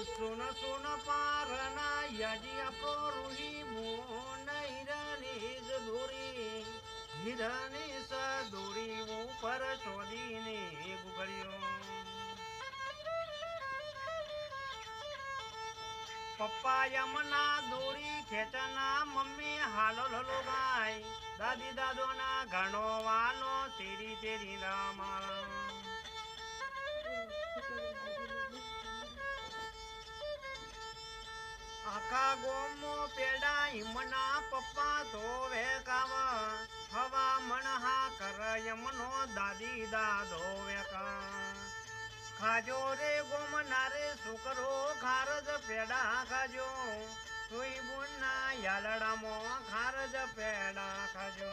સુન સુન પારના યજી આપો રૂહી મોન હિરની દોરી હિરની દોરી ઉપર ચોદીને ગુગળ્યો પપ્પા યમના દોરી ખેંચના મમ્મી હાલો લલો ગાય દાદી દાદો ના ઘણો વાલો તેરી તેરી રામા આખા ગોમો પેડા હિમના પપ્પા ધોવે કાવા હવા મણહા કર યમનો દાદી દાદો વેકા ખાજો રે ગોમના રે છોકરો ખારજ પેડા ખાજો સોઈ બુના યાલડામાં ખારજ પેડા ખાજો